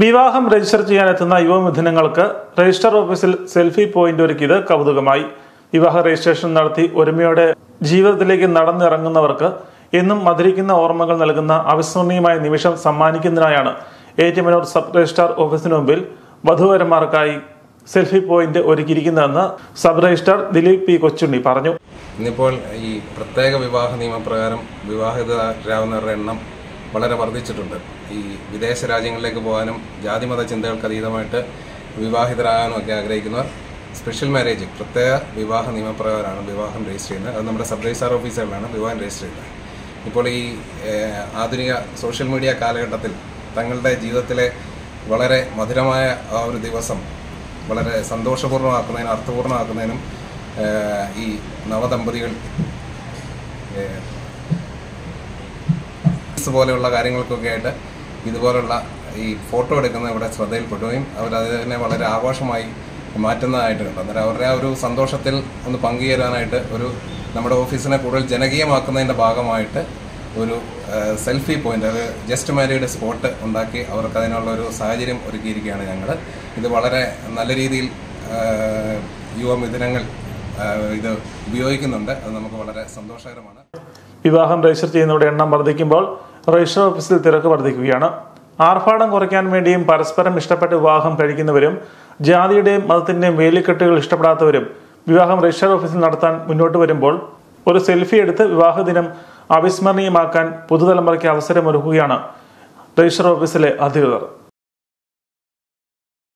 വിവാഹം register ചെയ്യാനെത്തുന്ന യുവമിഥുനങ്ങൾക്ക് register ഓഫീസിൽ selfie point ഒരുക്കിയത് കൗതുകമായി. വിവാഹ രജിസ്ട്രേഷൻ നടത്തി ഒരുമയോടെ ജീവിതത്തിലേക്ക് നടന്നിറങ്ങുന്നവർക്ക് എന്നും മധുരിക്കുന്ന ഓർമ്മകൾ നൽകുന്ന അവിസ്മരണീയമായ നിമിഷം സമ്മാനിക്കുന്നതിനായാണ് ഏറ്റുമാനൂർ സബ് രജിസ്ട്രാർ ഓഫീസിന് മുമ്പിൽ വധൂവരന്മാർക്കായി സെൽഫി പോയിന്റ് ഒരുക്കിയിരിക്കുന്നതെന്ന് sub registrar Dileep P Kochunni പറഞ്ഞു. ഇന്നിപ്പോൾ ഈ പ്രത്യേക വിവാഹ നിയമപ്രകാരം വിവാഹിതരാകുന്നവരുടെ എണ്ണം വളരെ വർദ്ധിച്ചിട്ടുണ്ട്. ഈ വിദേശ രാജ്യങ്ങളിലേക്ക് പോകാനും ജാതിമത ചിന്തകൾക്ക് അതീതമായിട്ട് വിവാഹിതരാകാനും ഒക്കെ ആഗ്രഹിക്കുന്നവർ സ്പെഷ്യൽ മാരേജ് പ്രത്യേക വിവാഹ നിയമപ്രകാരമാണ് വിവാഹം രജിസ്റ്റർ ചെയ്യുന്നത്. അത് നമ്മുടെ സബ് രജിസ്ട്രാർ ഓഫീസുകളിലാണ് വിവാഹം രജിസ്റ്റർ ചെയ്യുന്നത്. ഇപ്പോൾ ഈ ആധുനിക സോഷ്യൽ മീഡിയ കാലഘട്ടത്തിൽ തങ്ങളുടെ ജീവിതത്തിലെ വളരെ മധുരമായ ആ ഒരു ദിവസം വളരെ സന്തോഷപൂർണ്ണമാക്കുന്നതിനും അർത്ഥപൂർണ്ണമാക്കുന്നതിനും ഈ നവദമ്പതികൾ പോലെയുള്ള കാര്യങ്ങൾക്കൊക്കെ ആയിട്ട് ഇതുപോലുള്ള ഈ ഫോട്ടോ എടുക്കുന്ന ഇവിടെ ശ്രദ്ധയിൽപ്പെടുകയും അവരതിനെ വളരെ ആഘോഷമായി മാറ്റുന്നതായിട്ടുണ്ട്. അന്നേരം അവരുടെ ആ ഒരു സന്തോഷത്തിൽ ഒന്ന് പങ്കുചേരാനായിട്ട് നമ്മുടെ ഓഫീസിനെ കൂടുതൽ ജനകീയമാക്കുന്നതിൻ്റെ ഭാഗമായിട്ട് ഒരു സെൽഫി പോയിന്റ്, അത് ജസ്റ്റ് മാരീഡ് സ്പോട്ട് ഉണ്ടാക്കി അവർക്ക് അതിനുള്ള ഒരു സാഹചര്യം ഒരുക്കിയിരിക്കുകയാണ് ഞങ്ങൾ. ഇത് വളരെ നല്ല രീതിയിൽ യുവമിഥുനങ്ങൾ ഇത് ഉപയോഗിക്കുന്നുണ്ട്. അത് നമുക്ക് വളരെ സന്തോഷകരമാണ്. വിവാഹം രജിസ്റ്റർ ചെയ്യുന്നവരുടെ എണ്ണം വർദ്ധിക്കുമ്പോൾ രജിസ്റ്റർ ഓഫീസിൽ തിരക്ക് വർദ്ധിക്കുകയാണ്. ആർഭാടം കുറയ്ക്കാൻ വേണ്ടിയും പരസ്പരം ഇഷ്ടപ്പെട്ട് വിവാഹം കഴിക്കുന്നവരും ജാതിയുടെയും മതത്തിന്റെയും വേലിക്കെട്ടുകൾ ഇഷ്ടപ്പെടാത്തവരും വിവാഹം രജിസ്റ്റർ ഓഫീസിൽ നടത്താൻ മുന്നോട്ട് വരുമ്പോൾ ഒരു സെൽഫി എടുത്ത് വിവാഹദിനം അവിസ്മരണീയമാക്കാൻ പുതുതലമുറയ്ക്ക് അവസരമൊരുക്കുകയാണ് രജിസ്റ്റർ ഓഫീസിലെ അധികൃതർ.